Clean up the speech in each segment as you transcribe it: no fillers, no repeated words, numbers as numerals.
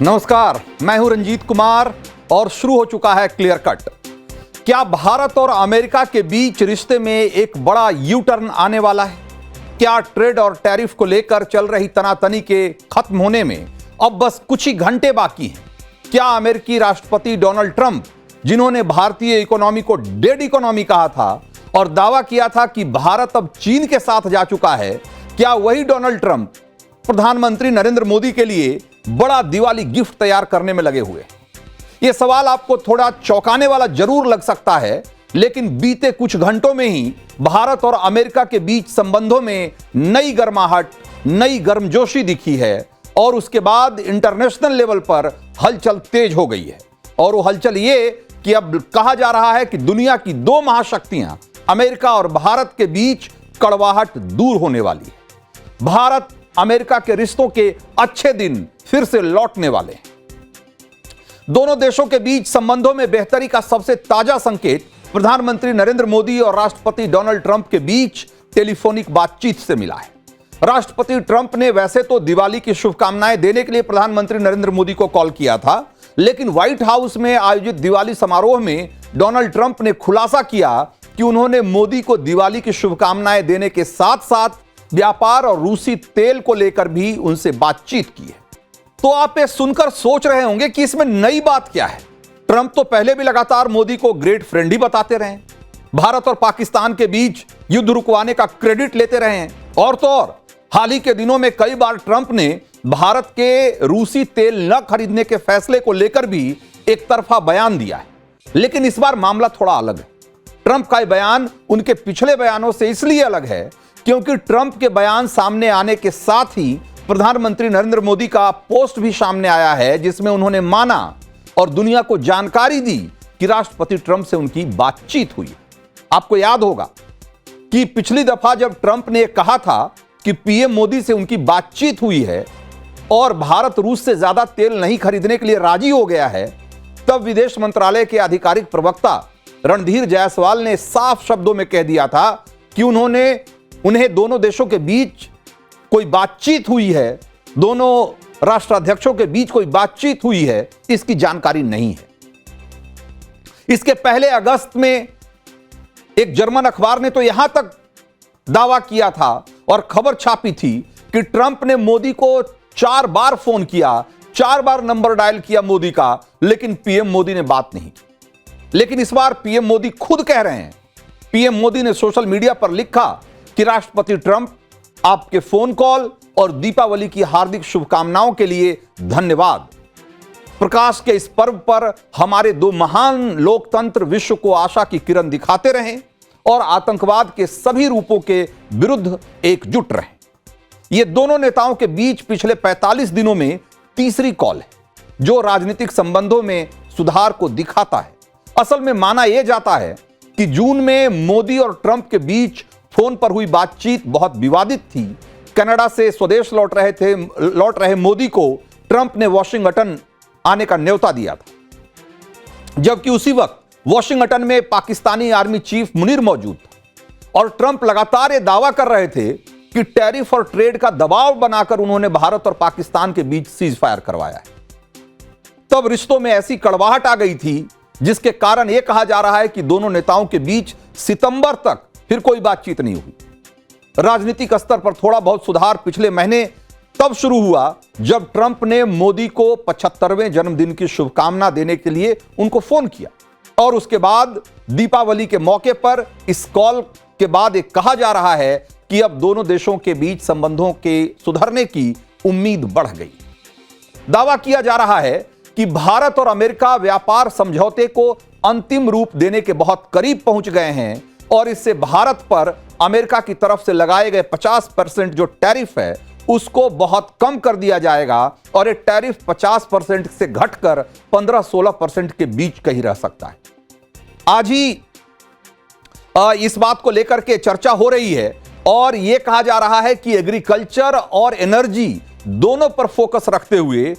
नमस्कार, मैं हूं रंजीत कुमार और शुरू हो चुका है क्लियर कट। क्या भारत और अमेरिका के बीच रिश्ते में एक बड़ा यू टर्न आने वाला है? क्या ट्रेड और टैरिफ को लेकर चल रही तनातनी के खत्म होने में अब बस कुछ ही घंटे बाकी हैं? क्या अमेरिकी राष्ट्रपति डोनाल्ड ट्रंप, जिन्होंने भारतीय इकोनॉमी को डेड इकोनॉमी कहा था और दावा किया था कि भारत अब चीन के साथ जा चुका है, क्या वही डोनाल्ड ट्रंप प्रधानमंत्री नरेंद्र मोदी के लिए बड़ा दिवाली गिफ्ट तैयार करने में लगे हुए? यह सवाल आपको थोड़ा चौंकाने वाला जरूर लग सकता है, लेकिन बीते कुछ घंटों में ही भारत और अमेरिका के बीच संबंधों में नई गर्माहट, नई गर्मजोशी दिखी है और उसके बाद इंटरनेशनल लेवल पर हलचल तेज हो गई है। और वो हलचल ये कि अब कहा जा रहा है कि दुनिया की दो महाशक्तियां अमेरिका और भारत के बीच कड़वाहट दूर होने वाली है। भारत अमेरिका के रिश्तों के अच्छे दिन फिर से लौटने वाले हैं। दोनों देशों के बीच संबंधों में बेहतरी का सबसे ताजा संकेत प्रधानमंत्री नरेंद्र मोदी और राष्ट्रपति डोनाल्ड ट्रंप के बीच टेलीफोनिक बातचीत से मिला है। राष्ट्रपति ट्रंप ने वैसे तो दिवाली की शुभकामनाएं देने के लिए प्रधानमंत्री नरेंद्र मोदी को कॉल किया था, लेकिन व्हाइट हाउस में आयोजित दिवाली समारोह में डोनाल्ड ट्रंप ने खुलासा किया कि उन्होंने मोदी को दिवाली की शुभकामनाएं देने के साथ साथ व्यापार और रूसी तेल को लेकर भी उनसे बातचीत की है। तो आप ये सुनकर सोच रहे होंगे कि इसमें नई बात क्या है। ट्रंप तो पहले भी लगातार मोदी को ग्रेट फ्रेंड ही बताते रहे, भारत और पाकिस्तान के बीच युद्ध रुकवाने का क्रेडिट लेते रहे हैं। और तो और हाल ही के दिनों में कई बार ट्रंप ने भारत के रूसी तेल न खरीदने के फैसले को लेकर भी एक तरफा बयान दिया है। लेकिन इस बार मामला थोड़ा अलग है। ट्रंप का बयान उनके पिछले बयानों से इसलिए अलग है क्योंकि ट्रंप के बयान सामने आने के साथ ही प्रधानमंत्री नरेंद्र मोदी का पोस्ट भी सामने आया है, जिसमें उन्होंने माना और दुनिया को जानकारी दी कि राष्ट्रपति ट्रंप से उनकी बातचीत हुई। आपको याद होगा कि पिछली दफा जब ट्रंप ने कहा था कि पीएम मोदी से उनकी बातचीत हुई है और भारत रूस से ज्यादा तेल नहीं खरीदने के लिए राजी हो गया है, तब विदेश मंत्रालय के आधिकारिक प्रवक्ता रणधीर जायसवाल ने साफ शब्दों में कह दिया था कि उन्हें दोनों देशों के बीच कोई बातचीत हुई है, दोनों राष्ट्राध्यक्षों के बीच कोई बातचीत हुई है, इसकी जानकारी नहीं है। इसके पहले अगस्त में एक जर्मन अखबार ने तो यहां तक दावा किया था और खबर छापी थी कि ट्रंप ने मोदी को 4 बार फोन किया, 4 बार नंबर डायल किया मोदी का, लेकिन पीएम मोदी ने बात नहीं की। लेकिन इस बार पीएम मोदी खुद कह रहे हैं, पीएम मोदी ने सोशल मीडिया पर लिखा कि राष्ट्रपति ट्रंप, आपके फोन कॉल और दीपावली की हार्दिक शुभकामनाओं के लिए धन्यवाद। प्रकाश के इस पर्व पर हमारे दो महान लोकतंत्र विश्व को आशा की किरण दिखाते रहें और आतंकवाद के सभी रूपों के विरुद्ध एकजुट रहें। यह दोनों नेताओं के बीच पिछले 45 दिनों में तीसरी कॉल है जो राजनीतिक संबंधों में सुधार को दिखाता है। असल में माना यह जाता है कि जून में मोदी और ट्रंप के बीच फोन पर हुई बातचीत बहुत विवादित थी। कनाडा से स्वदेश लौट रहे मोदी को ट्रंप ने वॉशिंगटन आने का न्योता दिया था, जबकि उसी वक्त वॉशिंगटन में पाकिस्तानी आर्मी चीफ मुनीर मौजूद था और ट्रंप लगातार यह दावा कर रहे थे कि टैरिफ और ट्रेड का दबाव बनाकर उन्होंने भारत और पाकिस्तान के बीच सीज फायर करवाया है। तब रिश्तों में ऐसी कड़वाहट आ गई थी जिसके कारण यह कहा जा रहा है कि दोनों नेताओं के बीच सितंबर तक फिर कोई बातचीत नहीं हुई। राजनीतिक स्तर पर थोड़ा बहुत सुधार पिछले महीने तब शुरू हुआ जब ट्रंप ने मोदी को 75वें जन्मदिन की शुभकामना देने के लिए उनको फोन किया और उसके बाद दीपावली के मौके पर इस कॉल के बाद एक कहा जा रहा है कि अब दोनों देशों के बीच संबंधों के सुधरने की उम्मीद बढ़ गई। दावा किया जा रहा है कि भारत और अमेरिका व्यापार समझौते को अंतिम रूप देने के बहुत करीब पहुंच गए हैं और इससे भारत पर अमेरिका की तरफ से लगाए गए 50% जो टैरिफ है उसको बहुत कम कर दिया जाएगा और ये टैरिफ 50% से घटकर 15-16% के बीच का ही रह सकता है। आज ही इस बात को लेकर के चर्चा हो रही है और यह कहा जा रहा है कि एग्रीकल्चर और एनर्जी दोनों पर फोकस रखते हुए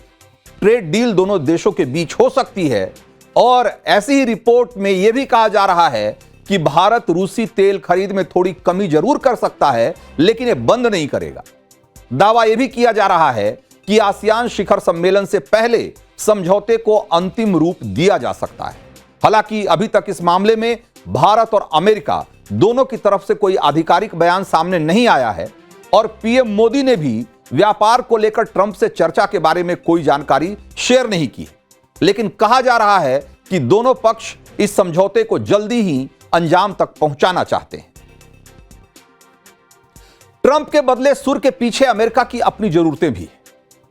ट्रेड डील दोनों देशों के बीच हो सकती है। और ऐसी ही रिपोर्ट में यह भी कहा जा रहा है कि भारत रूसी तेल खरीद में थोड़ी कमी जरूर कर सकता है, लेकिन यह बंद नहीं करेगा। दावा यह भी किया जा रहा है कि आसियान शिखर सम्मेलन से पहले समझौते को अंतिम रूप दिया जा सकता है। हालांकि अभी तक इस मामले में भारत और अमेरिका दोनों की तरफ से कोई आधिकारिक बयान सामने नहीं आया है और पीएम मोदी ने भी व्यापार को लेकर ट्रंप से चर्चा के बारे में कोई जानकारी शेयर नहीं की। लेकिन कहा जा रहा है कि दोनों पक्ष इस समझौते को जल्दी ही अंजाम तक पहुंचाना चाहते हैं। ट्रंप के बदले सुर के पीछे अमेरिका की अपनी जरूरतें भी हैं।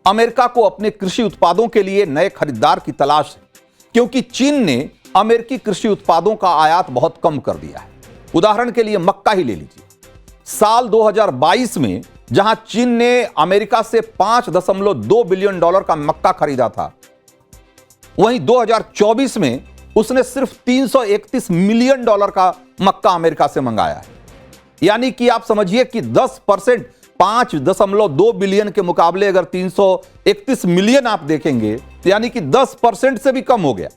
अमेरिका को अपने कृषि उत्पादों के लिए नए खरीदार की तलाश है, क्योंकि चीन ने अमेरिकी कृषि उत्पादों का आयात बहुत कम कर दिया है। उदाहरण के लिए मक्का ही ले लीजिए। साल 2022 में जहां चीन ने अमेरिका से $5.2 बिलियन का मक्का खरीदा था, वहीं 2024 में उसने सिर्फ $331 मिलियन का मक्का अमेरिका से मंगाया है। यानी कि आप समझिए कि 10%, 5.2 बिलियन के मुकाबले अगर 331 मिलियन आप देखेंगे, यानी कि 10% से भी कम हो गया।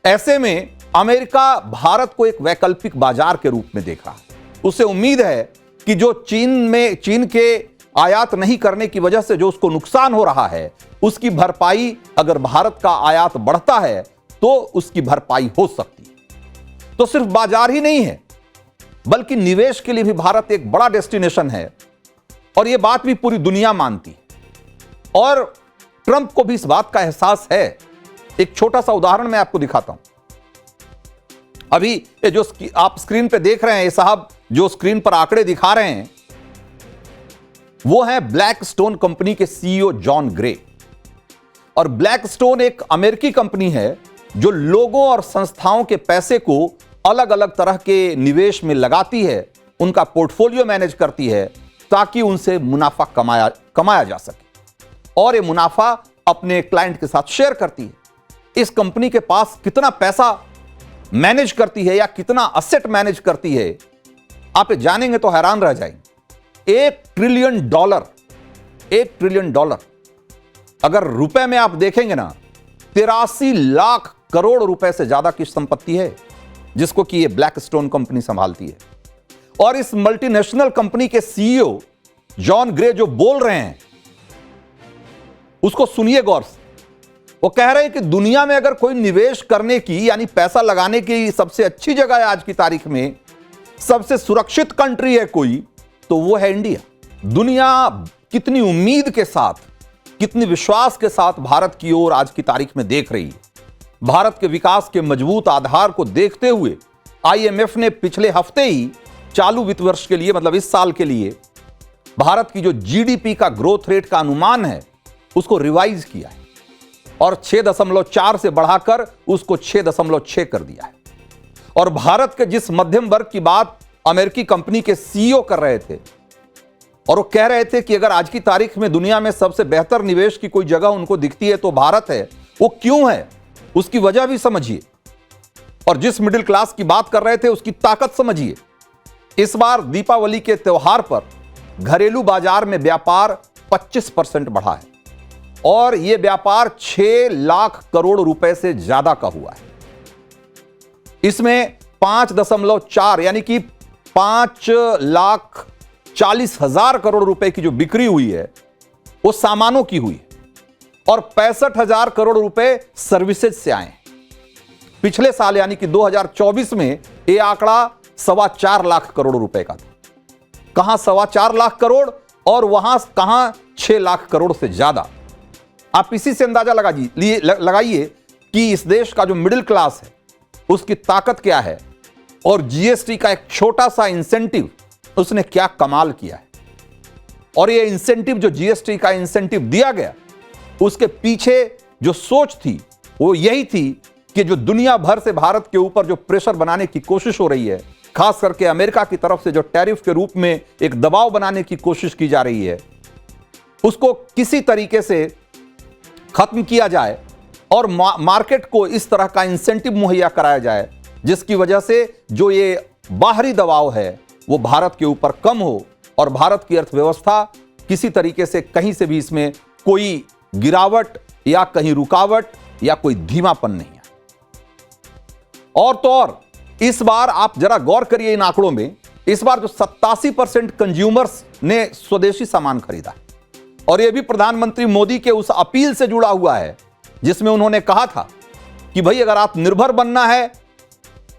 ऐसे में अमेरिका भारत को एक वैकल्पिक बाजार के रूप में देख रहा है। उसे उम्मीद है कि जो चीन के आयात नहीं करने की वजह से जो उसको नुकसान हो रहा है, उसकी भरपाई अगर भारत का आयात बढ़ता है तो उसकी भरपाई हो सकती है। तो सिर्फ बाजार ही नहीं है, बल्कि निवेश के लिए भी भारत एक बड़ा डेस्टिनेशन है और यह बात भी पूरी दुनिया मानती है और ट्रंप को भी इस बात का एहसास है। एक छोटा सा उदाहरण मैं आपको दिखाता हूं। अभी ये जो आप स्क्रीन पे देख रहे हैं, ये साहब जो स्क्रीन पर आंकड़े दिखा रहे हैं, वो है ब्लैकस्टोन कंपनी के सीईओ जॉन ग्रे। और ब्लैकस्टोन एक अमेरिकी कंपनी है जो लोगों और संस्थाओं के पैसे को अलग अलग तरह के निवेश में लगाती है, उनका पोर्टफोलियो मैनेज करती है ताकि उनसे मुनाफा कमाया जा सके और ये मुनाफा अपने क्लाइंट के साथ शेयर करती है। इस कंपनी के पास कितना पैसा मैनेज करती है या कितना असेट मैनेज करती है, आप जानेंगे तो हैरान रह जाएंगे। $1 ट्रिलियन अगर रुपए में आप देखेंगे ना, 83 लाख करोड़ रुपए से ज्यादा की संपत्ति है जिसको कि ये ब्लैकस्टोन कंपनी संभालती है। और इस मल्टीनेशनल कंपनी के सीईओ जॉन ग्रे जो बोल रहे हैं उसको सुनिए गौर से। वो कह रहे हैं कि दुनिया में अगर कोई निवेश करने की यानी पैसा लगाने की सबसे अच्छी जगह है आज की तारीख में, सबसे सुरक्षित कंट्री है कोई, तो वो है इंडिया। दुनिया कितनी उम्मीद के साथ, कितनी विश्वास के साथ भारत की ओर आज की तारीख में देख रही है। भारत के विकास के मजबूत आधार को देखते हुए आईएमएफ ने पिछले हफ्ते ही चालू वित्त वर्ष के लिए, मतलब इस साल के लिए, भारत की जो जीडीपी का ग्रोथ रेट का अनुमान है उसको रिवाइज किया है और 6.4 से बढ़ाकर उसको 6.6 कर दिया है। और भारत के जिस मध्यम वर्ग की बात अमेरिकी कंपनी के सीईओ कर रहे थे और वो कह रहे थे कि अगर आज की तारीख में दुनिया में सबसे बेहतर निवेश की कोई जगह उनको दिखती है तो भारत है, वो क्यों है, उसकी वजह भी समझिए। और जिस मिडिल क्लास की बात कर रहे थे उसकी ताकत समझिए। इस बार दीपावली के त्योहार पर घरेलू बाजार में व्यापार 25% बढ़ा है और यह व्यापार 6 लाख करोड़ रुपए से ज्यादा का हुआ है। इसमें 5.4 यानी कि 5,40,000 करोड़ रुपए की जो बिक्री हुई है वो सामानों की हुई है और 65,000 करोड़ रुपए सर्विसेज से आए। पिछले साल यानी कि 2024 में यह आंकड़ा 4.25 लाख करोड़ रुपए का था। कहां 4.25 लाख करोड़ और वहां कहां 6 लाख करोड़ से ज्यादा। आप इसी से अंदाजा लगाइए कि इस देश का जो मिडिल क्लास है उसकी ताकत क्या है और जीएसटी का एक छोटा सा इंसेंटिव उसने क्या कमाल किया है। और ये इंसेंटिव, जो जीएसटी का इंसेंटिव दिया गया, उसके पीछे जो सोच थी वो यही थी कि जो दुनिया भर से भारत के ऊपर जो प्रेशर बनाने की कोशिश हो रही है, खास करके अमेरिका की तरफ से जो टैरिफ के रूप में एक दबाव बनाने की कोशिश की जा रही है, उसको किसी तरीके से खत्म किया जाए और मार्केट को इस तरह का इंसेंटिव मुहैया कराया जाए जिसकी वजह से जो ये बाहरी दबाव है वो भारत के ऊपर कम हो और भारत की अर्थव्यवस्था किसी तरीके से कहीं से भी इसमें कोई गिरावट या कहीं रुकावट या कोई धीमापन नहीं है। और तो और इस बार आप जरा गौर करिए इन आंकड़ों में, इस बार जो 87% कंज्यूमर्स ने स्वदेशी सामान खरीदा और यह भी प्रधानमंत्री मोदी के उस अपील से जुड़ा हुआ है जिसमें उन्होंने कहा था कि भाई अगर आत्मनिर्भर बनना है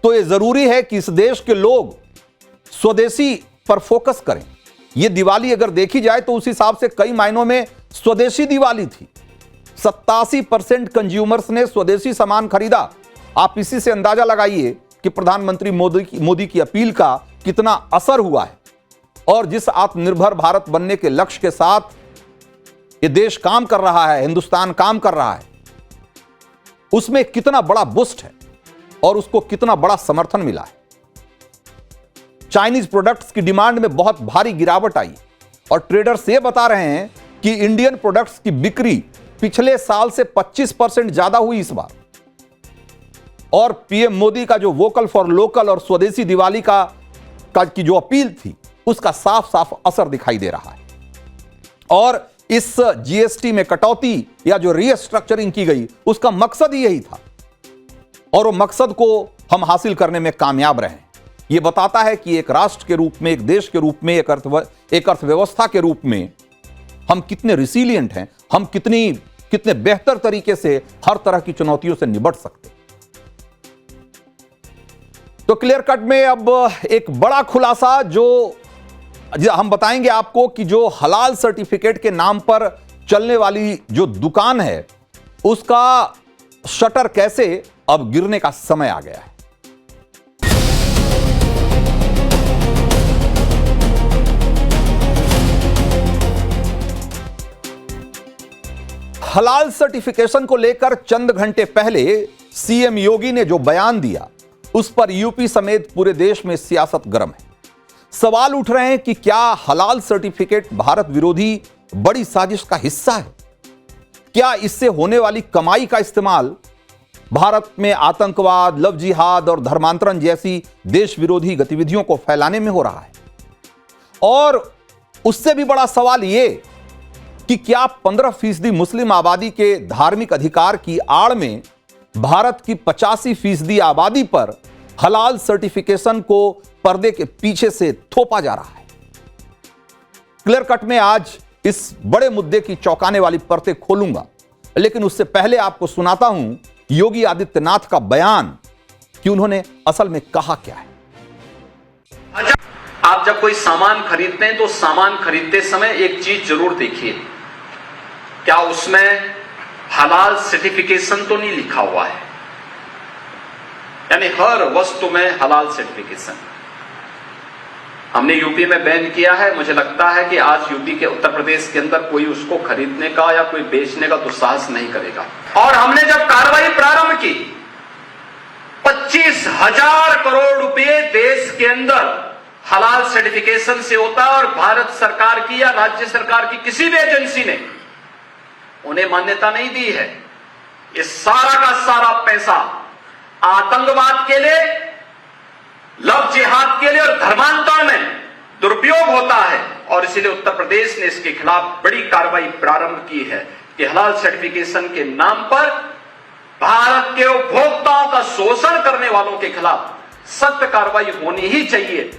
तो यह जरूरी है कि इस देश के लोग स्वदेशी पर फोकस करें। यह दिवाली अगर देखी जाए तो उस हिसाब से कई मायनों में स्वदेशी दिवाली थी। 87% कंज्यूमर्स ने स्वदेशी सामान खरीदा। आप इसी से अंदाजा लगाइए कि प्रधानमंत्री मोदी की अपील का कितना असर हुआ है और जिस आत्मनिर्भर भारत बनने के लक्ष्य के साथ यह देश काम कर रहा है, हिंदुस्तान काम कर रहा है, उसमें कितना बड़ा बूस्ट है और उसको कितना बड़ा समर्थन मिला है। चाइनीज प्रोडक्ट्स की डिमांड में बहुत भारी गिरावट आई और ट्रेडर्स ये बता रहे हैं कि इंडियन प्रोडक्ट्स की बिक्री पिछले साल से 25% ज्यादा हुई इस बार। और पीएम मोदी का जो वोकल फॉर लोकल और स्वदेशी दिवाली की जो अपील थी उसका साफ साफ असर दिखाई दे रहा है। और इस जीएसटी में कटौती या जो रीस्ट्रक्चरिंग की गई उसका मकसद ही यही था और वो मकसद को हम हासिल करने में कामयाब रहे। यह बताता है कि एक राष्ट्र के रूप में, एक देश के रूप में, एक अर्थव्यवस्था के रूप में हम कितने रिसिलिएंट हैं, हम कितने बेहतर तरीके से हर तरह की चुनौतियों से निपट सकते। तो क्लियर कट में अब एक बड़ा खुलासा जो हम बताएंगे आपको कि जो हलाल सर्टिफिकेट के नाम पर चलने वाली जो दुकान है उसका शटर कैसे अब गिरने का समय आ गया है। हलाल सर्टिफिकेशन को लेकर चंद घंटे पहले सीएम योगी ने जो बयान दिया उस पर यूपी समेत पूरे देश में सियासत गर्म है। सवाल उठ रहे हैं कि क्या हलाल सर्टिफिकेट भारत विरोधी बड़ी साजिश का हिस्सा है? क्या इससे होने वाली कमाई का इस्तेमाल भारत में आतंकवाद, लव जिहाद और धर्मांतरण जैसी देश विरोधी गतिविधियों को फैलाने में हो रहा है? और उससे भी बड़ा सवाल यह कि क्या 15% मुस्लिम आबादी के धार्मिक अधिकार की आड़ में भारत की 85% आबादी पर हलाल सर्टिफिकेशन को पर्दे के पीछे से थोपा जा रहा है? क्लियर कट में आज इस बड़े मुद्दे की चौंकाने वाली परतें खोलूंगा, लेकिन उससे पहले आपको सुनाता हूं योगी आदित्यनाथ का बयान कि उन्होंने असल में कहा क्या है। आप जब कोई सामान खरीदते हैं तो सामान खरीदते समय एक चीज जरूर देखिए, क्या उसमें हलाल सर्टिफिकेशन तो नहीं लिखा हुआ है। यानी हर वस्तु में हलाल सर्टिफिकेशन। हमने यूपी में बैन किया है। मुझे लगता है कि आज यूपी के उत्तर प्रदेश के अंदर कोई उसको खरीदने का या कोई बेचने का दुस्साहस नहीं करेगा। और हमने जब कार्रवाई प्रारंभ की 25,000 करोड़ रुपए देश के अंदर हलाल सर्टिफिकेशन से होता है और भारत सरकार की या राज्य सरकार की किसी भी एजेंसी ने उन्हें मान्यता नहीं दी है। ये सारा का सारा पैसा आतंकवाद के लिए, लव जिहाद के लिए और धर्मांतरण में दुरुपयोग होता है और इसीलिए उत्तर प्रदेश ने इसके खिलाफ बड़ी कार्रवाई प्रारंभ की है कि हलाल सर्टिफिकेशन के नाम पर भारत के उपभोक्ताओं का शोषण करने वालों के खिलाफ सख्त कार्रवाई होनी ही चाहिए।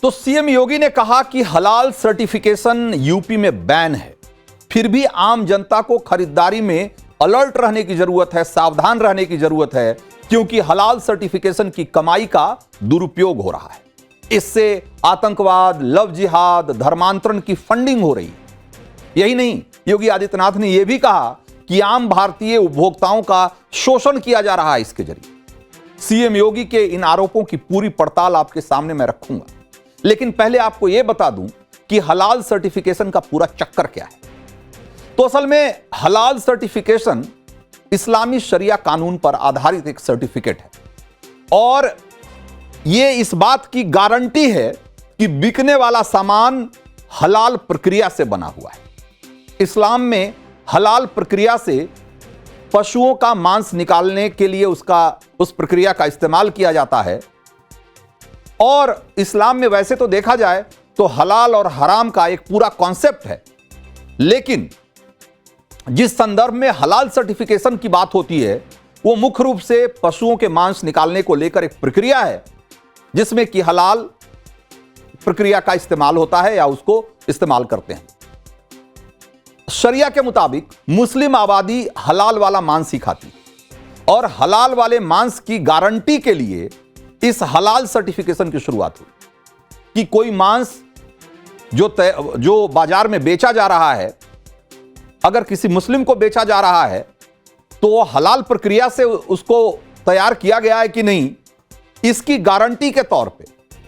तो सीएम योगी ने कहा कि हलाल सर्टिफिकेशन यूपी में बैन है, फिर भी आम जनता को खरीदारी में अलर्ट रहने की जरूरत है, सावधान रहने की जरूरत है, क्योंकि हलाल सर्टिफिकेशन की कमाई का दुरुपयोग हो रहा है। इससे आतंकवाद, लव जिहाद, धर्मांतरण की फंडिंग हो रही है। यही नहीं, योगी आदित्यनाथ ने यह भी कहा कि आम भारतीय उपभोक्ताओं का शोषण किया जा रहा है इसके जरिए। सीएम योगी के इन आरोपों की पूरी पड़ताल आपके सामने मैं रखूंगा, लेकिन पहले आपको यह बता दूं कि हलाल सर्टिफिकेशन का पूरा चक्कर क्या है। तो असल में हलाल सर्टिफिकेशन इस्लामी शरिया कानून पर आधारित एक सर्टिफिकेट है और यह इस बात की गारंटी है कि बिकने वाला सामान हलाल प्रक्रिया से बना हुआ है। इस्लाम में हलाल प्रक्रिया से पशुओं का मांस निकालने के लिए उस प्रक्रिया का इस्तेमाल किया जाता है। और इस्लाम में वैसे तो देखा जाए तो हलाल और हराम का एक पूरा कॉन्सेप्ट है, लेकिन जिस संदर्भ में हलाल सर्टिफिकेशन की बात होती है वो मुख्य रूप से पशुओं के मांस निकालने को लेकर एक प्रक्रिया है जिसमें कि हलाल प्रक्रिया का इस्तेमाल होता है या उसको इस्तेमाल करते हैं। शरिया के मुताबिक मुस्लिम आबादी हलाल वाला मांस ही खाती और हलाल वाले मांस की गारंटी के लिए इस हलाल सर्टिफिकेशन की शुरुआत हुई कि कोई मांस जो बाजार में बेचा जा रहा है, अगर किसी मुस्लिम को बेचा जा रहा है तो वो हलाल प्रक्रिया से उसको तैयार किया गया है कि नहीं, इसकी गारंटी के तौर पे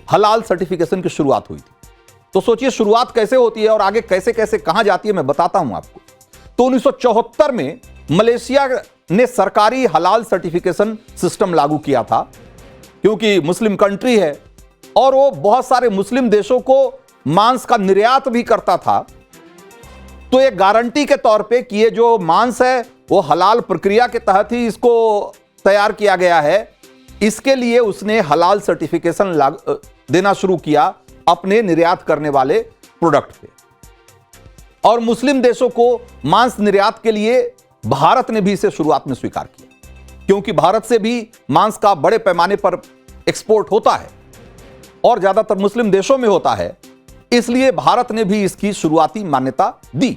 हलाल सर्टिफिकेशन की शुरुआत हुई थी। तो सोचिए शुरुआत कैसे होती है और आगे कैसे कैसे कहां जाती है, मैं बताता हूं आपको। तो 1974 में मलेशिया ने सरकारी हलाल सर्टिफिकेशन सिस्टम लागू किया था, क्योंकि मुस्लिम कंट्री है और वो बहुत सारे मुस्लिम देशों को मांस का निर्यात भी करता था। तो एक गारंटी के तौर पे कि ये जो मांस है वो हलाल प्रक्रिया के तहत ही इसको तैयार किया गया है, इसके लिए उसने हलाल सर्टिफिकेशन देना शुरू किया अपने निर्यात करने वाले प्रोडक्ट पे। और मुस्लिम देशों को मांस निर्यात के लिए भारत ने भी इसे शुरुआत में स्वीकार किया, क्योंकि भारत से भी मांस का बड़े पैमाने पर एक्सपोर्ट होता है और ज्यादातर मुस्लिम देशों में होता है, इसलिए भारत ने भी इसकी शुरुआती मान्यता दी।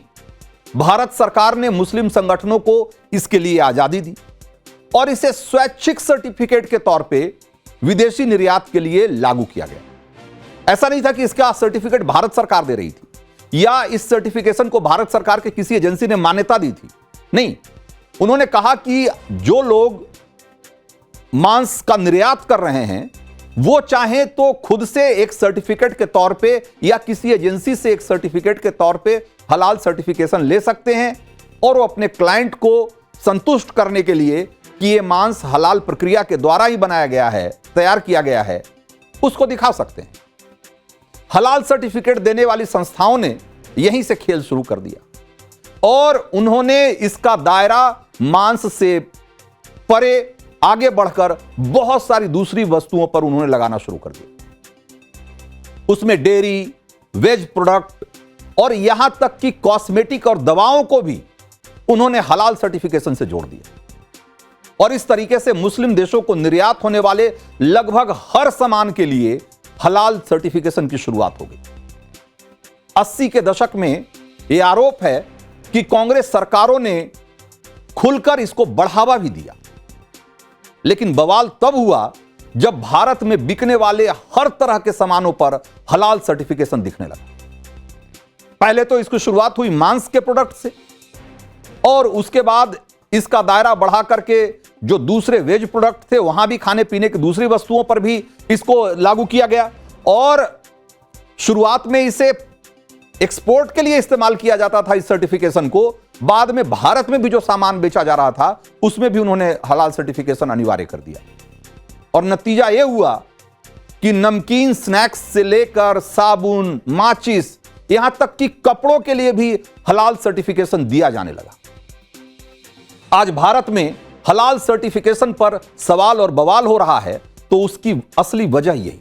भारत सरकार ने मुस्लिम संगठनों को इसके लिए आजादी दी और इसे स्वैच्छिक सर्टिफिकेट के तौर पे विदेशी निर्यात के लिए लागू किया गया। ऐसा नहीं था कि इसका सर्टिफिकेट भारत सरकार दे रही थी या इस सर्टिफिकेशन को भारत सरकार के किसी एजेंसी ने मान्यता दी थी, नहीं। उन्होंने कहा कि जो लोग मांस का निर्यात कर रहे हैं वो चाहे तो खुद से एक सर्टिफिकेट के तौर पे या किसी एजेंसी से एक सर्टिफिकेट के तौर पे हलाल सर्टिफिकेशन ले सकते हैं और वो अपने क्लाइंट को संतुष्ट करने के लिए कि ये मांस हलाल प्रक्रिया के द्वारा ही बनाया गया है, तैयार किया गया है, उसको दिखा सकते हैं। हलाल सर्टिफिकेट देने वाली संस्थाओं ने यहीं से खेल शुरू कर दिया और उन्होंने इसका दायरा मांस से परे आगे बढ़कर बहुत सारी दूसरी वस्तुओं पर उन्होंने लगाना शुरू कर दिया। उसमें डेयरी, वेज प्रोडक्ट और यहां तक कि कॉस्मेटिक और दवाओं को भी उन्होंने हलाल सर्टिफिकेशन से जोड़ दिया। और इस तरीके से मुस्लिम देशों को निर्यात होने वाले लगभग हर सामान के लिए हलाल सर्टिफिकेशन की शुरुआत हो गई। 80 के दशक में यह आरोप है कि कांग्रेस सरकारों ने खुलकर इसको बढ़ावा भी दिया, लेकिन बवाल तब हुआ जब भारत में बिकने वाले हर तरह के सामानों पर हलाल सर्टिफिकेशन दिखने लगा। पहले तो इसकी शुरुआत हुई मांस के प्रोडक्ट से और उसके बाद इसका दायरा बढ़ा करके जो दूसरे वेज प्रोडक्ट थे वहां भी खाने पीने की दूसरी वस्तुओं पर भी इसको लागू किया गया और शुरुआत में इसे एक्सपोर्ट के लिए इस्तेमाल किया जाता था इस सर्टिफिकेशन को। बाद में भारत में भी जो सामान बेचा जा रहा था उसमें भी उन्होंने हलाल सर्टिफिकेशन अनिवार्य कर दिया और नतीजा यह हुआ कि नमकीन स्नैक्स से लेकर साबुन, माचिस, यहां तक कि कपड़ों के लिए भी हलाल सर्टिफिकेशन दिया जाने लगा। आज भारत में हलाल सर्टिफिकेशन पर सवाल और बवाल हो रहा है तो उसकी असली वजह यही।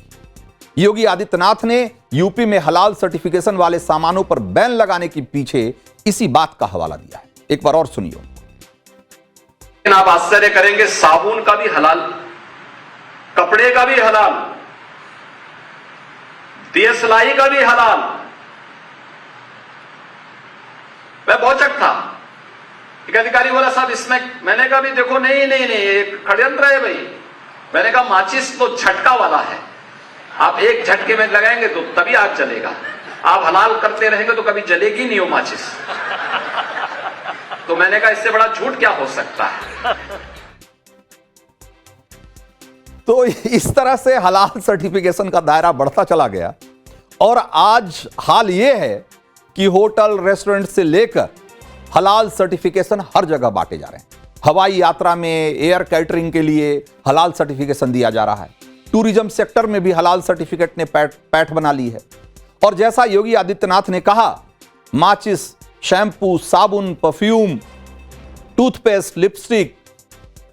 योगी आदित्यनाथ ने यूपी में हलाल सर्टिफिकेशन वाले सामानों पर बैन लगाने के पीछे इसी बात का हवाला दिया है। एक बार और सुनिए। आप आश्चर्य करेंगे, साबुन का भी हलाल, कपड़े का भी हलाल, दियसलाई का भी हलाल। मैं बहुत था, एक अधिकारी बोला साहब इसमें, मैंने कहा भी देखो नहीं एक षड्यंत्र है भाई। मैंने कहा माचिस तो झटका वाला है, आप एक झटके में लगाएंगे तो तभी आग जलेगा, आप हलाल करते रहेंगे तो कभी जलेगी नहीं हो माचिस। तो मैंने कहा इससे बड़ा झूठ क्या हो सकता है। तो इस तरह से हलाल सर्टिफिकेशन का दायरा बढ़ता चला गया और आज हाल यह है कि होटल, रेस्टोरेंट से लेकर हलाल सर्टिफिकेशन हर जगह बांटे जा रहे हैं। हवाई यात्रा में एयर कैटरिंग के लिए हलाल सर्टिफिकेशन दिया जा रहा है। टूरिज्म सेक्टर में भी हलाल सर्टिफिकेट ने पैठ बना ली है। और जैसा योगी आदित्यनाथ ने कहा, माचिस, शैम्पू, साबुन, perfume, toothpaste, lipstick,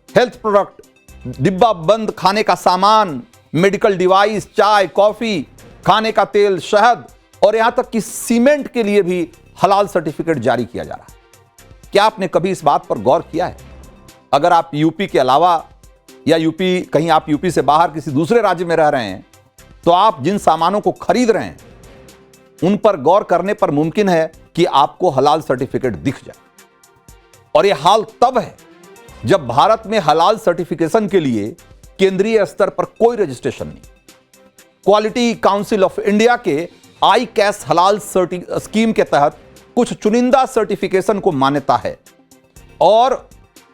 health product, डिब्बा बंद खाने का सामान, मेडिकल डिवाइस, चाय, कॉफी, खाने का तेल, शहद और यहां तक कि सीमेंट के लिए भी हलाल सर्टिफिकेट जारी किया जा रहा है। क्या आपने कभी इस बात पर गौर किया है? अगर आप यूपी के अलावा या कहीं आप यूपी से बाहर किसी दूसरे राज्य में रह रहे हैं तो आप जिन सामानों को खरीद रहे हैं उन पर गौर करने पर मुमकिन है कि आपको हलाल सर्टिफिकेट दिख जाए। और यह हाल तब है जब भारत में हलाल सर्टिफिकेशन के लिए केंद्रीय स्तर पर कोई रजिस्ट्रेशन नहीं। क्वालिटी काउंसिल ऑफ इंडिया के आई कैश हलाल स्कीम के तहत कुछ चुनिंदा सर्टिफिकेशन को मान्यता है और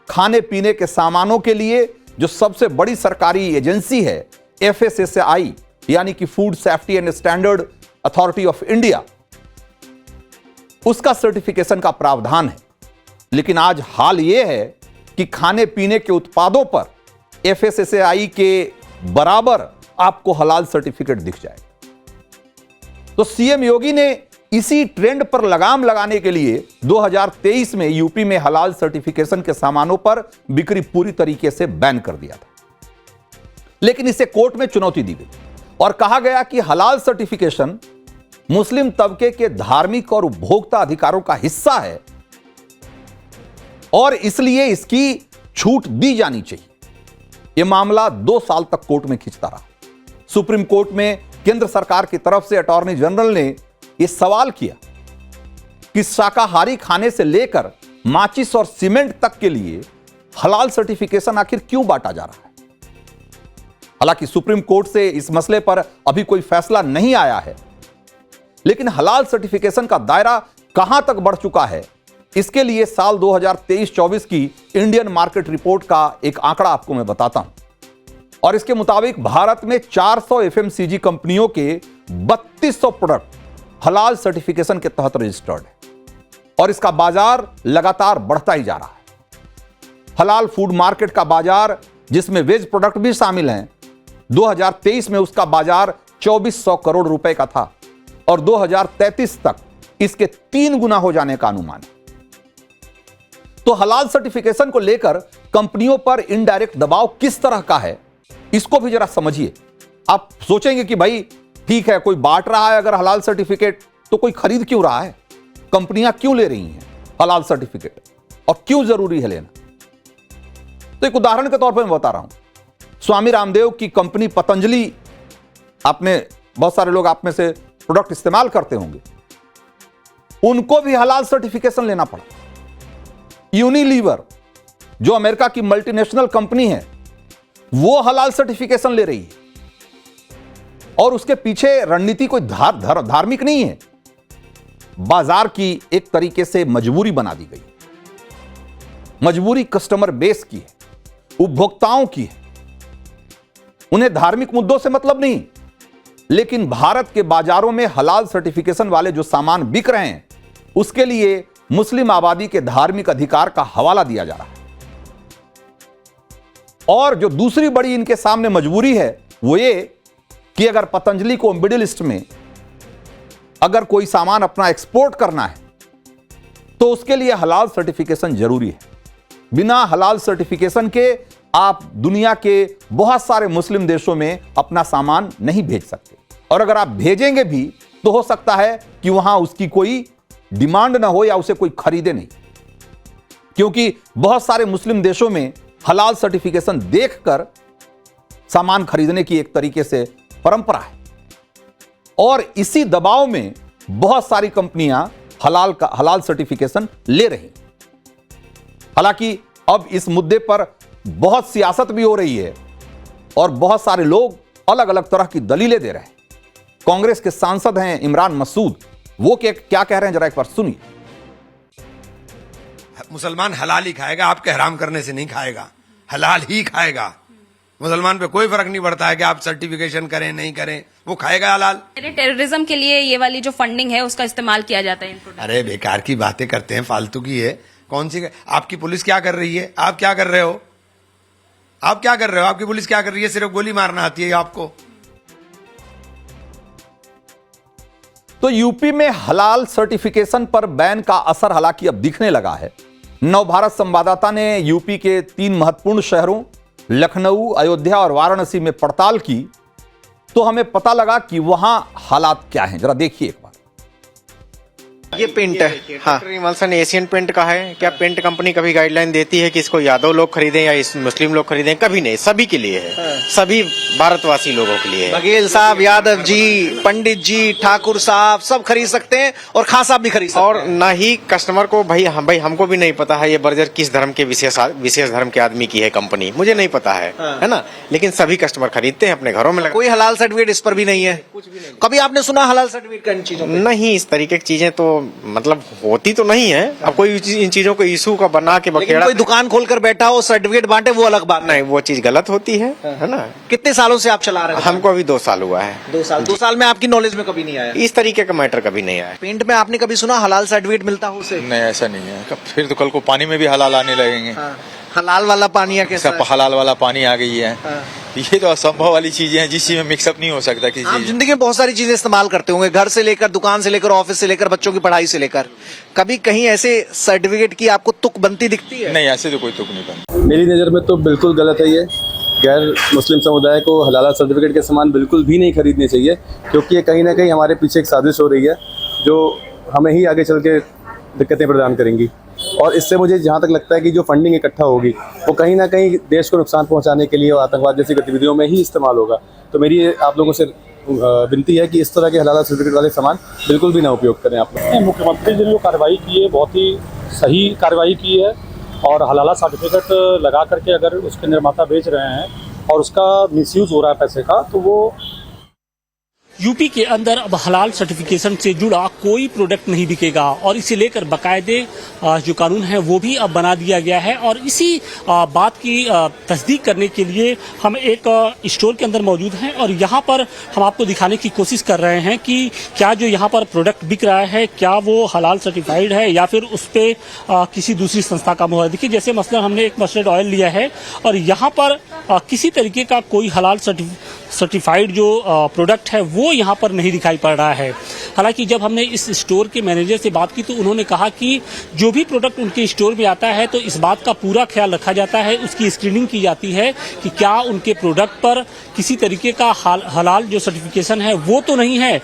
खाने पीने के सामानों के लिए जो सबसे बड़ी सरकारी एजेंसी है FSSAI यानी कि food safety and standard authority of India, उसका सर्टिफिकेशन का प्रावधान है। लेकिन आज हाल यह है कि खाने पीने के उत्पादों पर FSSAI के बराबर आपको हलाल सर्टिफिकेट दिख जाए। तो सीएम योगी ने इसी ट्रेंड पर लगाम लगाने के लिए 2023 में यूपी में हलाल सर्टिफिकेशन के सामानों पर बिक्री पूरी तरीके से बैन कर दिया था। लेकिन इसे कोर्ट में चुनौती दी गई और कहा गया कि हलाल सर्टिफिकेशन मुस्लिम तबके के धार्मिक और उपभोक्ता अधिकारों का हिस्सा है और इसलिए इसकी छूट दी जानी चाहिए। यह मामला 2 साल तक कोर्ट में खिंचता रहा। सुप्रीम कोर्ट में केंद्र सरकार की तरफ से अटॉर्नी जनरल ने यह सवाल किया कि शाकाहारी खाने से लेकर माचिस और सीमेंट तक के लिए हलाल सर्टिफिकेशन आखिर क्यों बांटा जा रहा है। हालांकि सुप्रीम कोर्ट से इस मसले पर अभी कोई फैसला नहीं आया है, लेकिन हलाल सर्टिफिकेशन का दायरा कहां तक बढ़ चुका है, इसके लिए साल 2023-24 की इंडियन मार्केट रिपोर्ट का एक आंकड़ा आपको मैं बताता हूं। और इसके मुताबिक भारत में 400 FMCG कंपनियों के 3200 प्रोडक्ट हलाल सर्टिफिकेशन के तहत रजिस्टर्ड है और इसका बाजार लगातार बढ़ता ही जा रहा है। हलाल फूड मार्केट का बाजार, जिसमें वेज प्रोडक्ट भी शामिल हैं, 2023 में उसका बाजार 2400 करोड़ रुपए का था और 2033 तक इसके 3 गुना हो जाने का अनुमान है। तो हलाल सर्टिफिकेशन को लेकर कंपनियों पर इनडायरेक्ट दबाव किस तरह का है, इसको भी जरा समझिए। आप सोचेंगे कि भाई ठीक है, कोई बांट रहा है अगर हलाल सर्टिफिकेट, तो कोई खरीद क्यों रहा है, कंपनियां क्यों ले रही हैं हलाल सर्टिफिकेट और क्यों जरूरी है लेना। तो एक उदाहरण के तौर पर मैं बता रहा हूं, स्वामी रामदेव की कंपनी पतंजलि, आपने बहुत सारे लोग आप में से प्रोडक्ट इस्तेमाल करते होंगे, उनको भी हलाल सर्टिफिकेशन लेना पड़ा। यूनिलीवर जो अमेरिका की मल्टीनेशनल कंपनी है, वो हलाल सर्टिफिकेशन ले रही है और उसके पीछे रणनीति कोई धार्मिक नहीं है, बाजार की एक तरीके से मजबूरी बना दी गई। मजबूरी कस्टमर बेस की है, उपभोक्ताओं की है। उन्हें धार्मिक मुद्दों से मतलब नहीं, लेकिन भारत के बाजारों में हलाल सर्टिफिकेशन वाले जो सामान बिक रहे हैं, उसके लिए मुस्लिम आबादी के धार्मिक अधिकार का हवाला दिया जा रहा है। और जो दूसरी बड़ी इनके सामने मजबूरी है वो ये कि अगर पतंजलि को मिडिल ईस्ट में अगर कोई सामान अपना एक्सपोर्ट करना है तो उसके लिए हलाल सर्टिफिकेशन जरूरी है। बिना हलाल सर्टिफिकेशन के आप दुनिया के बहुत सारे मुस्लिम देशों में अपना सामान नहीं भेज सकते, और अगर आप भेजेंगे भी तो हो सकता है कि वहां उसकी कोई डिमांड ना हो या उसे कोई खरीदे नहीं, क्योंकि बहुत सारे मुस्लिम देशों में हलाल सर्टिफिकेशन देखकर सामान खरीदने की एक तरीके से परंपरा है। और इसी दबाव में बहुत सारी कंपनियां हलाल सर्टिफिकेशन ले रही। हालांकि अब इस मुद्दे पर बहुत सियासत भी हो रही है और बहुत सारे लोग अलग अलग तरह की दलीलें दे रहे हैं। कांग्रेस के सांसद हैं इमरान मसूद, वो क्या कह रहे हैं, जरा एक बार सुनिए। मुसलमान हलाल ही खाएगा, आपके हराम करने से नहीं खाएगा, हलाल ही खाएगा। मुसलमान पे कोई फर्क नहीं पड़ता है कि आप सर्टिफिकेशन करें नहीं करें, वो खाएगा हलाल। टेररिज्म के लिए ये वाली जो फंडिंग है उसका इस्तेमाल किया जाता है। अरे बेकार की बातें करते हैं, फालतू की है। कौन सी आपकी पुलिस क्या कर रही है, आप क्या कर रहे हो, आप क्या कर रहे हो, आपकी पुलिस क्या कर रही है? सिर्फ गोली मारना आती है आपको। तो यूपी में हलाल सर्टिफिकेशन पर बैन का असर हालांकि अब दिखने लगा है। नवभारत संवाददाता ने यूपी के 3 महत्वपूर्ण शहरों लखनऊ, अयोध्या और वाराणसी में पड़ताल की तो हमें पता लगा कि वहां हालात क्या हैं। जरा देखिए एक बार। ये पेंट है, हाँ, इमल्सन एशियन पेंट का है। क्या पेंट कंपनी कभी गाइडलाइन देती है कि इसको यादव लोग खरीदें या इस मुस्लिम लोग खरीदें? कभी नहीं, सभी के लिए है, सभी भारतवासी लोगों के लिए है। बघेल साहब, यादव जी, पंडित जी, ठाकुर साहब सब खरीद सकते हैं और खान साहब भी खरीद सकते हैं। और ना ही कस्टमर को भाई हमको भी नहीं पता है ये बर्जर किस धर्म के विशेष धर्म के आदमी की है कंपनी, मुझे नहीं पता है ना, लेकिन सभी कस्टमर खरीदते हैं, अपने घरों में लगा। कोई हलाल सर्टिफिकेट इस पर भी नहीं है? कुछ भी नहीं। कभी आपने सुना हलाल सर्टिफिकेट का इन चीजों में? नहीं, इस तरीके की चीजें तो मतलब होती तो नहीं है। अब कोई इन चीजों को इशू का बना के बखेड़ा, कोई दुकान खोलकर बैठा हो सर्टिफिकेट बांटे, वो अलग बात नहीं, वो चीज गलत होती है ना। कितने सालों से आप चला रहे हैं? हमको अभी 2 साल हुआ है। 2 साल में आपकी नॉलेज में कभी नहीं आया इस तरीके का मैटर? कभी नहीं आया। पेंट में आपने कभी सुना हलाल सर्टिफिकेट मिलता हो उसे? नहीं, ऐसा नहीं है। फिर तो कल को पानी में भी हलाल आने लगेंगे। हलाल वाला पानी या कैसा? सब हलाल वाला पानी आ गई है। ये तो असंभव वाली चीजें हैं जिस चीज में मिक्सअप नहीं हो सकता किसी आप चीज। जिंदगी में बहुत सारी चीजें इस्तेमाल करते होंगे, घर से लेकर, दुकान से लेकर, ऑफिस से लेकर, बच्चों की पढ़ाई से लेकर। कभी कहीं ऐसे सर्टिफिकेट की आपको तुक बनती दिखती है? नहीं, ऐसे तो कोई तुक नहीं बनता। मेरी नज़र में तो बिल्कुल गलत है ये। गैर मुस्लिम समुदाय को हलाला सर्टिफिकेट के सामान बिल्कुल भी नहीं खरीदने चाहिए, क्योंकि ये कहीं ना कहीं हमारे पीछे एक साजिश हो रही है जो हमें ही आगे चल के दिक्कतें प्रदान करेंगी। और इससे मुझे जहाँ तक लगता है कि जो फंडिंग इकट्ठा होगी वो कहीं ना कहीं देश को नुकसान पहुँचाने के लिए और आतंकवाद जैसी गतिविधियों में ही इस्तेमाल होगा। तो मेरी आप लोगों से विनती है कि इस तरह के हलाला सर्टिफिकेट वाले सामान बिल्कुल भी ना उपयोग करें आप लोग। मुख्यमंत्री जी ने जो कार्रवाई की है बहुत ही सही कार्रवाई की है, और हलाला सर्टिफिकेट लगा करके अगर उसके निर्माता बेच रहे हैं और उसका मिसयूज हो रहा है पैसे का, तो वो यूपी के अंदर अब हलाल सर्टिफिकेशन से जुड़ा कोई प्रोडक्ट नहीं बिकेगा, और इसे लेकर बाकायदे जो कानून है वो भी अब बना दिया गया है। और इसी बात की तस्दीक करने के लिए हम एक स्टोर के अंदर मौजूद हैं, और यहाँ पर हम आपको दिखाने की कोशिश कर रहे हैं कि क्या जो यहाँ पर प्रोडक्ट बिक रहा है क्या वो हलाल सर्टिफाइड है या फिर उस पर किसी दूसरी संस्था का मोहर। देखिए, जैसे मसलन हमने एक मस्टर्ड ऑयल लिया है और यहाँ पर किसी तरीके का कोई हलाल सर्टिफाइड जो प्रोडक्ट है वो यहाँ पर नहीं दिखाई पड़ रहा है। हालांकि जब हमने इस स्टोर के मैनेजर से बात की तो उन्होंने कहा कि जो भी प्रोडक्ट उनके स्टोर में आता है तो इस बात का पूरा ख्याल रखा जाता है, उसकी स्क्रीनिंग की जाती है कि क्या उनके प्रोडक्ट पर किसी तरीके का हलाल जो सर्टिफिकेशन है वो तो नहीं है।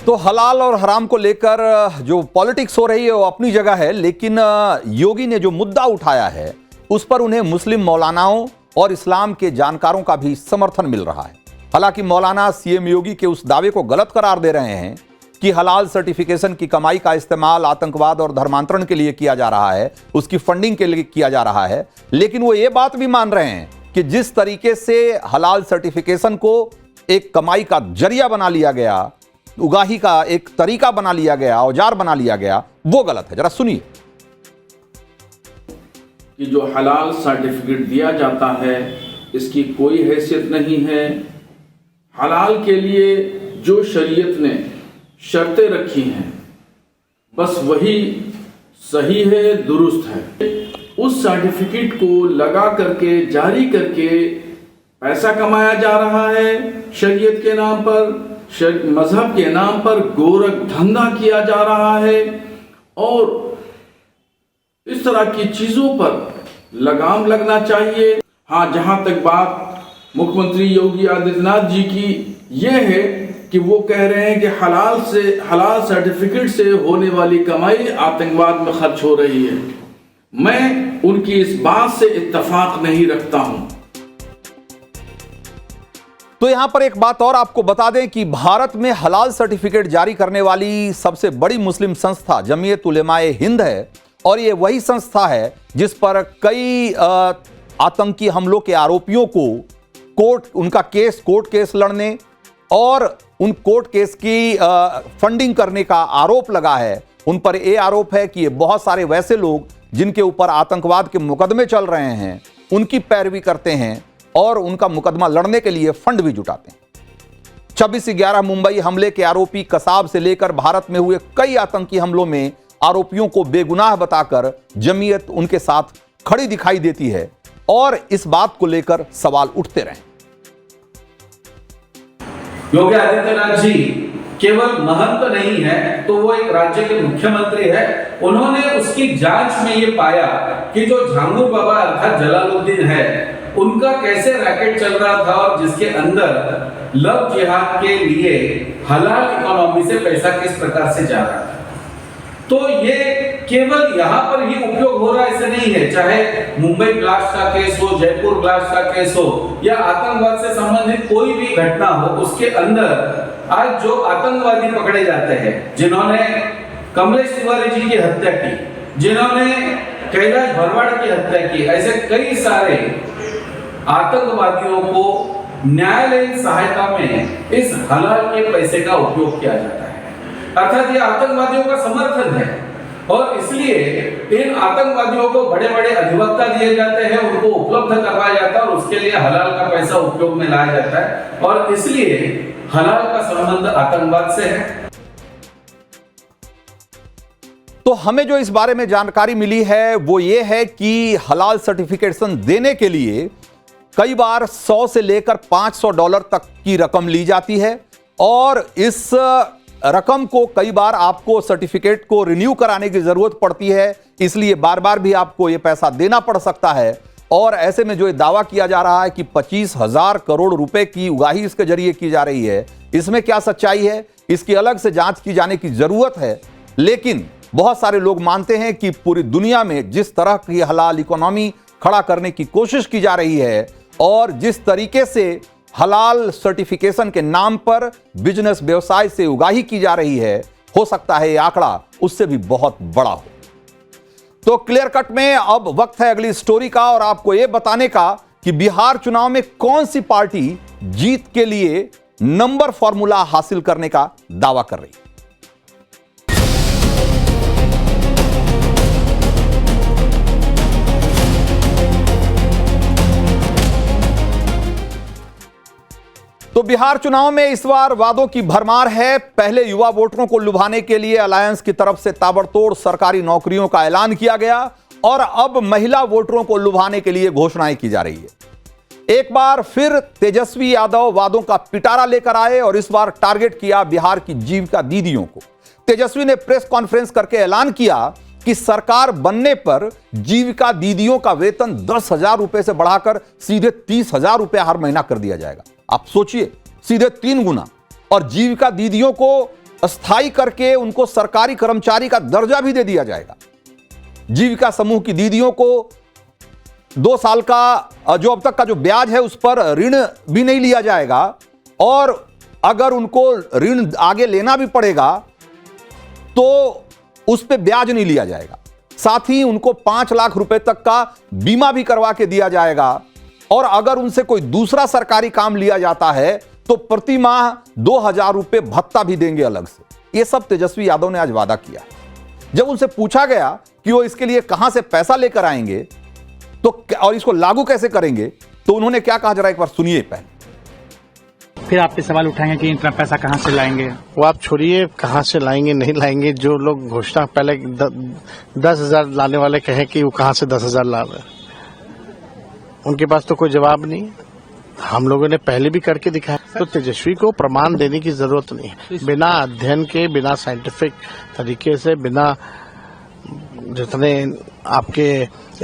तो हलाल और हराम को लेकर जो पॉलिटिक्स हो रही है वो अपनी जगह है, लेकिन योगी ने जो मुद्दा उठाया है उस पर उन्हें मुस्लिम मौलानाओं और इस्लाम के जानकारों का भी समर्थन मिल रहा है। हालांकि मौलाना सीएम योगी के उस दावे को गलत करार दे रहे हैं कि हलाल सर्टिफिकेशन की कमाई का इस्तेमाल आतंकवाद और धर्मांतरण के लिए किया जा रहा है, उसकी फंडिंग के लिए किया जा रहा है। लेकिन वो ये बात भी मान रहे हैं कि जिस तरीके से हलाल सर्टिफिकेशन को एक कमाई का जरिया बना लिया गया, उगाही का एक तरीका बना लिया गया, औजार बना लिया गया, वो गलत है। जरा सुनिए। कि जो हलाल सर्टिफिकेट दिया जाता है इसकी कोई हैसियत नहीं है। हलाल के लिए जो शरीयत ने शर्तें रखी हैं बस वही सही है, दुरुस्त है। उस सर्टिफिकेट को लगा करके जारी करके पैसा कमाया जा रहा है, शरीयत के नाम पर, मजहब के नाम पर गोरख धंधा किया जा रहा है। और इस तरह की चीजों पर लगाम लगना चाहिए। हाँ, जहां तक बात मुख्यमंत्री योगी आदित्यनाथ जी की यह है कि वो कह रहे हैं कि हलाल सर्टिफिकेट से होने वाली कमाई आतंकवाद में खर्च हो रही है, मैं उनकी इस बात से इत्तेफाक नहीं रखता हूं। तो यहां पर एक बात और आपको बता दें कि भारत में हलाल सर्टिफिकेट जारी करने वाली सबसे बड़ी मुस्लिम संस्था जमीयत उलेमाए हिंद है, और ये वही संस्था है जिस पर कई आतंकी हमलों के आरोपियों को कोर्ट केस लड़ने और उन कोर्ट केस की फंडिंग करने का आरोप लगा है। उन पर यह आरोप है कि ये बहुत सारे वैसे लोग जिनके ऊपर आतंकवाद के मुकदमे चल रहे हैं उनकी पैरवी करते हैं और उनका मुकदमा लड़ने के लिए फंड भी जुटाते हैं। 26/11 मुंबई हमले के आरोपी कसाब से लेकर भारत में हुए कई आतंकी हमलों में आरोपियों को बेगुनाह बताकर जमीयत उनके साथ खड़ी दिखाई देती है, और इस बात को लेकर सवाल उठते रहे। योगी आदित्यनाथ जी केवल महंत नहीं है तो वो एक राज्य के मुख्यमंत्री है। उन्होंने उसकी जांच में ये पाया कि जो झांगुर बाबा अर्थात जलालुद्दीन है उनका कैसे रैकेट चल रहा था, और जिसके अंदर लव जिहाद के लिए हलाल इकोनॉमी से पैसा किस प्रकार से जा रहा है। तो ये केवल यहाँ पर ही उपयोग हो रहा है ऐसे नहीं है, चाहे मुंबई ब्लास्ट का केस हो, जयपुर ब्लास्ट का केस हो या आतंकवाद से संबंधित कोई भी घटना हो, उसके अंदर आज जो आतंकवादी पकड़े जाते हैं, जिन्होंने कमलेश तिवारी जी की हत्या की, जिन्होंने कैलाश भरवाड़ की हत्या की, ऐसे कई सारे आतंकवादियों को न्यायालयीन सहायता में इस हलाल के पैसे का उपयोग किया जाता है। अर्थात ये आतंकवादियों का समर्थन है और इसलिए इन आतंकवादियों को बड़े बड़े अधिवक्ता दिए जाते हैं, उनको उपलब्ध करवाया जाता है और उसके लिए हलाल का पैसा उपयोग में लाया जाता है और इसलिए हलाल का संबंध आतंकवाद से है। तो हमें जो इस बारे में जानकारी मिली है वो ये है कि हलाल सर्टिफिकेशन देने के लिए कई बार 100 से लेकर $500 तक की रकम ली जाती है और इस रकम को कई बार आपको सर्टिफिकेट को रिन्यू कराने की जरूरत पड़ती है, इसलिए बार बार भी आपको यह पैसा देना पड़ सकता है। और ऐसे में जो ये दावा किया जा रहा है कि 25,000 करोड़ रुपए की उगाही इसके जरिए की जा रही है, इसमें क्या सच्चाई है, इसकी अलग से जांच की जाने की जरूरत है। लेकिन बहुत सारे लोग मानते हैं कि पूरी दुनिया में जिस तरह की हलाल इकोनॉमी खड़ा करने की कोशिश की जा रही है और जिस तरीके से हलाल सर्टिफिकेशन के नाम पर बिजनेस व्यवसाय से उगाही की जा रही है, हो सकता है यह आंकड़ा उससे भी बहुत बड़ा हो। तो क्लियर कट में अब वक्त है अगली स्टोरी का और आपको यह बताने का कि बिहार चुनाव में कौन सी पार्टी जीत के लिए नंबर फॉर्मूला हासिल करने का दावा कर रही है। तो बिहार चुनाव में इस बार वादों की भरमार है। पहले युवा वोटरों को लुभाने के लिए अलायंस की तरफ से ताबड़तोड़ सरकारी नौकरियों का ऐलान किया गया और अब महिला वोटरों को लुभाने के लिए घोषणाएं की जा रही है। एक बार फिर तेजस्वी यादव वादों का पिटारा लेकर आए और इस बार टारगेट किया बिहार की जीविका दीदियों को। तेजस्वी ने प्रेस कॉन्फ्रेंस करके ऐलान किया कि सरकार बनने पर जीविका दीदियों का वेतन 10,000 रुपए से बढ़ाकर सीधे 30,000 रुपए हर महीना कर दिया जाएगा। आप सोचिए, सीधे 3 गुना। और जीविका दीदियों को अस्थायी करके उनको सरकारी कर्मचारी का दर्जा भी दे दिया जाएगा। जीविका समूह की दीदियों को 2 साल का जो अब तक का जो ब्याज है उस पर ऋण भी नहीं लिया जाएगा और अगर उनको ऋण आगे लेना भी पड़ेगा तो उस पर ब्याज नहीं लिया जाएगा। साथ ही उनको 5 लाख रुपए तक का बीमा भी करवा के दिया जाएगा और अगर उनसे कोई दूसरा सरकारी काम लिया जाता है तो प्रति माह 2,000 रुपए भत्ता भी देंगे अलग से। यह सब तेजस्वी यादव ने आज वादा किया। जब उनसे पूछा गया कि वो इसके लिए कहां से पैसा लेकर आएंगे तो और इसको लागू कैसे करेंगे तो उन्होंने क्या कहा, जरा एक बार सुनिए पहले। फिर आप पे सवाल उठाएंगे कि इतना पैसा कहां से लाएंगे। वो आप छोड़िए कहां से लाएंगे नहीं लाएंगे। जो लोग घोषणा पहले 10,000 लाने वाले कहें कि वो कहां से 10,000 ला रहे, उनके पास तो कोई जवाब नहीं। हम लोगों ने पहले भी करके दिखाया। तो तेजस्वी को प्रमाण देने की जरूरत नहीं है। बिना अध्ययन के, बिना साइंटिफिक तरीके से, बिना जितने आपके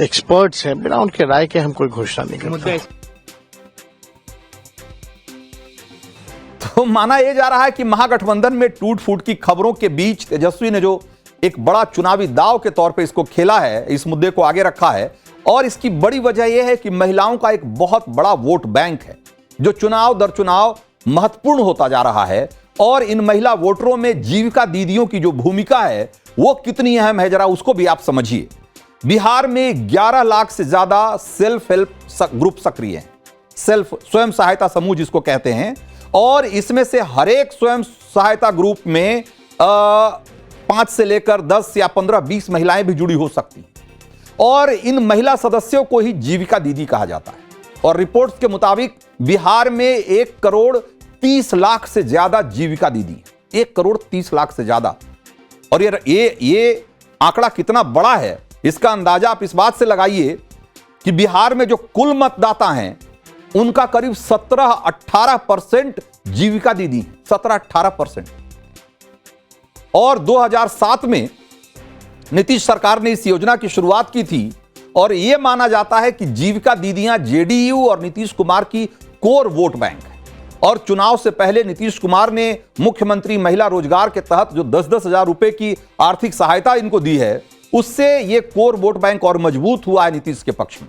एक्सपर्ट्स हैं, बिना उनके राय के हम कोई घोषणा नहीं करते। तो माना यह जा रहा है कि महागठबंधन में टूट फूट की खबरों के बीच तेजस्वी ने जो एक बड़ा चुनावी दांव के तौर पे इसको खेला है, इस मुद्दे को आगे रखा है और इसकी बड़ी वजह यह है कि महिलाओं का एक बहुत बड़ा वोट बैंक है जो चुनाव दर चुनाव महत्वपूर्ण होता जा रहा है और इन महिला वोटरों में जीविका दीदियों की जो भूमिका है वो कितनी अहम है, जरा उसको भी आप समझिए। बिहार में 11 लाख से ज्यादा सेल्फ हेल्प ग्रुप सक्रिय हैं, स्वयं सहायता समूह जिसको कहते हैं, और इसमें से हर एक स्वयं सहायता ग्रुप में 5 से लेकर 10 या 15-20 महिलाएं भी जुड़ी हो सकती हैं और इन महिला सदस्यों को ही जीविका दीदी कहा जाता है। और रिपोर्ट्स के मुताबिक बिहार में 1 करोड़ 30 लाख से ज्यादा जीविका दीदी है। 1 करोड़ 30 लाख से ज्यादा। और ये आंकड़ा कितना बड़ा है इसका अंदाजा आप इस बात से लगाइए कि बिहार में जो कुल मतदाता हैं उनका करीब 17-18% जीविका दीदी, 17-18%। और 2007 में नीतीश सरकार ने इस योजना की शुरुआत की थी और यह माना जाता है कि जीविका दीदियां जेडीयू और नीतीश कुमार की कोर वोट बैंक है। और चुनाव से पहले नीतीश कुमार ने मुख्यमंत्री महिला रोजगार के तहत जो 10-10 हजार रुपए की आर्थिक सहायता इनको दी है, उससे ये कोर वोट बैंक और मजबूत हुआ है नीतीश के पक्ष में।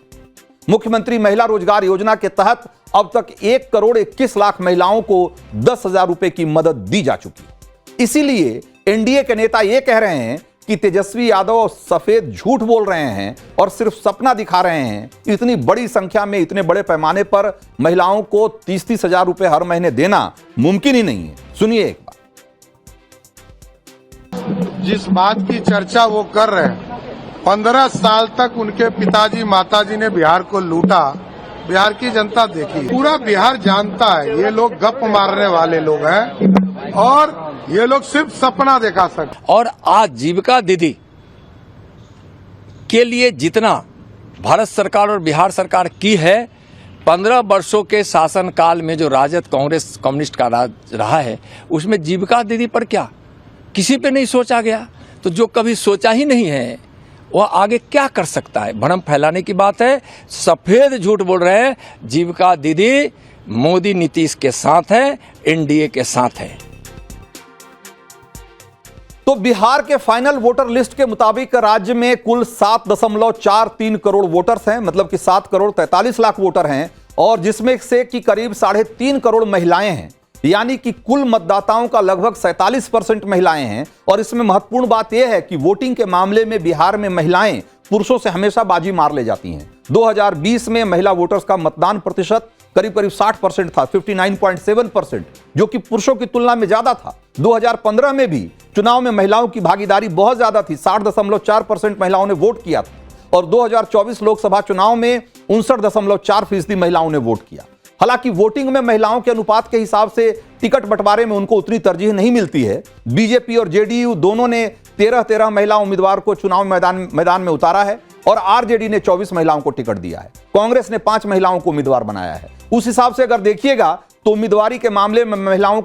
मुख्यमंत्री महिला रोजगार योजना के तहत अब तक 1 करोड़ 21 लाख महिलाओं को 10 हजार रुपए की मदद दी जा चुकी है। इसीलिए एनडीए के नेता यह कह रहे हैं कि तेजस्वी यादव सफेद झूठ बोल रहे हैं और सिर्फ सपना दिखा रहे हैं। इतनी बड़ी संख्या में, इतने बड़े पैमाने पर महिलाओं को 30-30 हजार रुपए हर महीने देना मुमकिन ही नहीं है। सुनिए एक बात। जिस बात की चर्चा वो कर रहे हैं, 15 साल तक उनके पिताजी माताजी ने बिहार को लूटा, बिहार की जनता देखी, पूरा बिहार जानता है ये लोग गप मारने वाले लोग हैं और ये लोग सिर्फ सपना दिखा सकते। और आज जीविका दीदी के लिए जितना भारत सरकार और बिहार सरकार की है, 15 वर्षों के शासनकाल में जो राजद कांग्रेस कम्युनिस्ट का राज रहा है, उसमें जीविका दीदी पर क्या किसी पे नहीं सोचा गया। तो जो कभी सोचा ही नहीं है वह आगे क्या कर सकता है। भ्रम फैलाने की बात है, सफेद झूठ बोल रहे हैं। जीविका दीदी मोदी नीतीश के साथ है, एनडीए के साथ है। तो बिहार के फाइनल वोटर लिस्ट के मुताबिक राज्य में कुल 7.43 करोड़ वोटर्स हैं, मतलब कि 7 करोड़ 43 लाख वोटर हैं, और जिसमें से कि करीब 3.5 करोड़ महिलाएं हैं। यानी कि कुल मतदाताओं का लगभग 47% महिलाएं हैं। और इसमें महत्वपूर्ण बात यह है कि वोटिंग के मामले में बिहार में महिलाएं पुरुषों से हमेशा बाजी मार ले जाती हैं। 2020 में महिला वोटर्स का मतदान प्रतिशत करीब 60% था, 59.7%, जो कि पुरुषों की तुलना में ज्यादा था। 2015 में भी चुनाव में महिलाओं की भागीदारी बहुत ज्यादा थी, 60.4% महिलाओं ने वोट किया था। और 2024 लोकसभा चुनाव में 59.4% महिलाओं ने वोट किया। हालांकि वोटिंग में महिलाओं के अनुपात के हिसाब से टिकट बंटवारे में उनको उतनी तरजीह नहीं मिलती है। बीजेपी और जेडीयू दोनों ने 13 महिला उम्मीदवार को चुनाव मैदान में उतारा है और आरजेडी ने 24 महिलाओं को टिकट दिया है। कांग्रेस ने 5 महिलाओं को उम्मीदवार बनाया है। उस हिसाब से अगर देखिएगा तो उम्मीदवारी के मामले में महिलाओं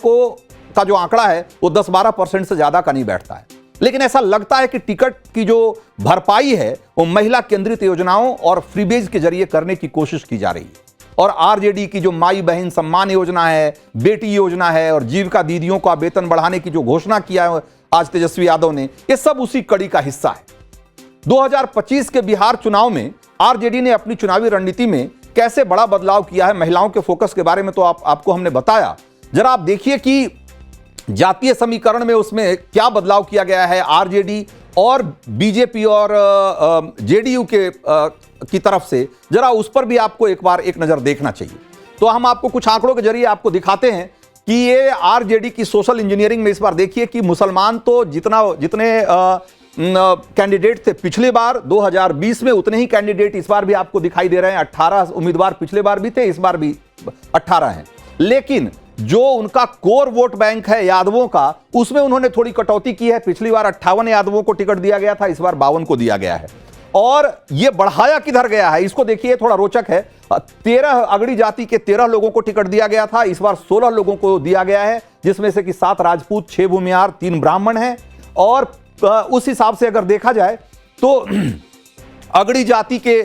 का जो आंकड़ा है वो 10-12% से ज्यादा का नहीं बैठता है। लेकिन ऐसा लगता है कि टिकट की जो भरपाई है वो महिला केंद्रित योजनाओं और फ्रीबेज के जरिए करने की कोशिश की जा रही है। और आरजेडी की जो माई बहन सम्मान योजना है, बेटी योजना है और जीविका दीदियों का वेतन बढ़ाने की जो घोषणा किया है आज तेजस्वी यादव ने, ये सब उसी कड़ी का हिस्सा है। 2025 के बिहार चुनाव में आरजेडी ने अपनी चुनावी रणनीति में कैसे बड़ा बदलाव किया है, महिलाओं के फोकस के बारे में तो आपको हमने बताया। जरा आप देखिए कि जातीय समीकरण में उसमें क्या बदलाव किया गया है आरजेडी और बीजेपी और जेडीयू की तरफ से। जरा उस पर भी आपको एक नजर देखना चाहिए। तो हम आपको कुछ आंकड़ों के जरिए आपको दिखाते हैं कि ये आरजेडी की सोशल इंजीनियरिंग में इस बार देखिए कि मुसलमान तो जितने कैंडिडेट थे पिछली बार 2020 में, उतने ही कैंडिडेट इस बार भी आपको दिखाई दे रहे हैं। 18 उम्मीदवार पिछले बार भी थे, इस बार भी 18 हैं। लेकिन जो उनका कोर वोट बैंक है यादवों का, उसमें उन्होंने थोड़ी कटौती की है। पिछली बार 58 यादवों को टिकट दिया गया था, इस बार 52 को दिया गया है। और यह बढ़ाया किधर गया है, इसको देखिए, थोड़ा रोचक है। 13 अगड़ी जाति के 13 लोगों को टिकट दिया गया था, इस बार 16 लोगों को दिया गया है, जिसमें से कि 7 राजपूत, 6 भूमिहार, 3 ब्राह्मण हैं। और उस हिसाब से अगर देखा जाए तो अगड़ी जाति के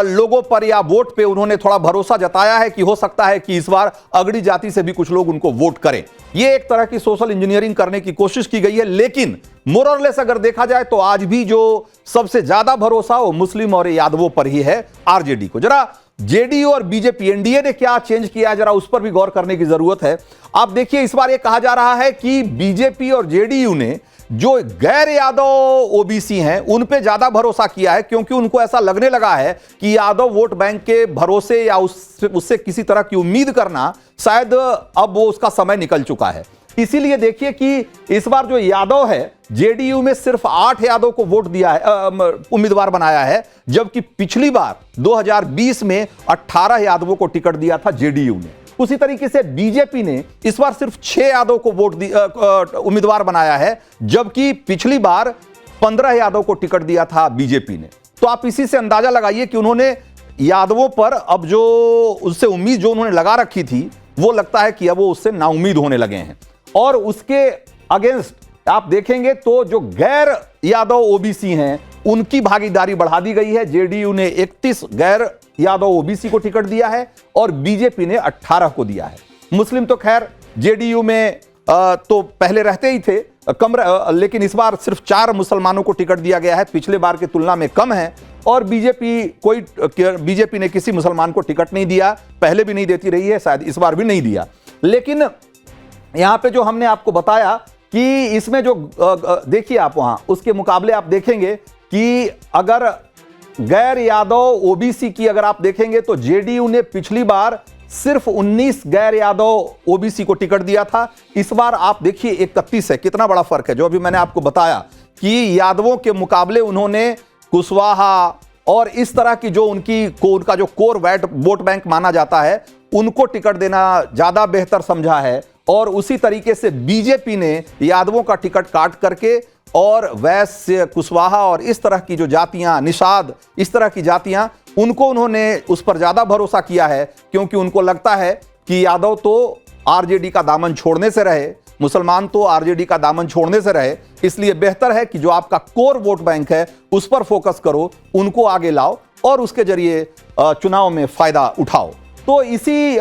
लोगों पर या वोट पे उन्होंने थोड़ा भरोसा जताया है कि हो सकता है कि इस बार अगड़ी जाति से भी कुछ लोग उनको वोट करें। ये एक तरह की सोशल इंजीनियरिंग करने की कोशिश की गई है। लेकिन मोर और लेस अगर देखा जाए तो आज भी जो सबसे ज्यादा भरोसा वो मुस्लिम और यादवों पर ही है, आरजेडी को। जरा जेडीयू और बीजेपी, एनडीए ने क्या चेंज किया है, जरा उस पर भी गौर करने की जरूरत है। आप देखिए, इस बार यह कहा जा रहा है कि बीजेपी और जेडीयू ने जो गैर यादव ओबीसी हैं उन पे ज्यादा भरोसा किया है, क्योंकि उनको ऐसा लगने लगा है कि यादव वोट बैंक के भरोसे या उससे किसी तरह की उम्मीद करना शायद अब वो उसका समय निकल चुका है। इसीलिए देखिए कि इस बार जो यादव है, जेडीयू में सिर्फ 8 यादव को वोट दिया है, उम्मीदवार बनाया है, जबकि पिछली बार 2020 में 18 यादवों को टिकट दिया था जेडीयू ने। उसी तरीके से बीजेपी ने इस बार सिर्फ 6 यादव को उम्मीदवार बनाया है, जबकि पिछली बार 15 यादव को टिकट दिया था बीजेपी ने। तो आप इसी से अंदाजा लगाइए कि उन्होंने यादवों पर अब जो उससे उम्मीद जो उन्होंने लगा रखी थी, वो लगता है कि अब वो उससे नाउम्मीद होने लगे हैं। और उसके अगेंस्ट आप देखेंगे तो जो गैर यादव ओबीसी हैं उनकी भागीदारी बढ़ा दी गई है। जेडीयू ने 31 गैर यादव ओबीसी को टिकट दिया है और बीजेपी ने 18 को दिया है। मुस्लिम तो खैर जेडीयू में तो पहले रहते ही थे लेकिन इस बार सिर्फ 4 मुसलमानों को टिकट दिया गया है, पिछले बार की तुलना में कम है। और बीजेपी ने किसी मुसलमान को टिकट नहीं दिया, पहले भी नहीं देती रही है, शायद इस बार भी नहीं दिया। लेकिन यहां पे जो हमने आपको बताया कि इसमें जो देखिए आप वहां उसके मुकाबले आप देखेंगे कि अगर गैर यादव ओबीसी की अगर आप देखेंगे तो जेडीयू ने पिछली बार सिर्फ 19 गैर यादव ओबीसी को टिकट दिया था, इस बार आप देखिए 31 है। कितना बड़ा फर्क है। जो अभी मैंने आपको बताया कि यादवों के मुकाबले उन्होंने कुशवाहा और इस तरह की जो उनका जो कोर वोट बैंक माना जाता है उनको टिकट देना ज्यादा बेहतर समझा है। और उसी तरीके से बीजेपी ने यादवों का टिकट काट करके और वैश्य, कुशवाहा और इस तरह की जो जातियां, निषाद, इस तरह की जातियां, उनको उन्होंने उस पर ज्यादा भरोसा किया है, क्योंकि उनको लगता है कि यादव तो आरजेडी का दामन छोड़ने से रहे, मुसलमान तो आरजेडी का दामन छोड़ने से रहे, इसलिए बेहतर है कि जो आपका कोर वोट बैंक है उस पर फोकस करो, उनको आगे लाओ और उसके जरिए चुनाव में फायदा उठाओ। तो इसी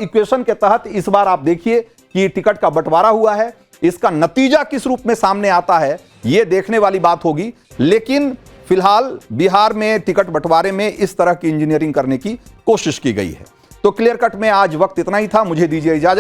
इक्वेशन के तहत इस बार आप देखिए कि टिकट का बंटवारा हुआ है। इसका नतीजा किस रूप में सामने आता है यह देखने वाली बात होगी। लेकिन फिलहाल बिहार में टिकट बंटवारे में इस तरह की इंजीनियरिंग करने की कोशिश की गई है। तो क्लियर कट में आज वक्त इतना ही था। मुझे दीजिए इजाजत।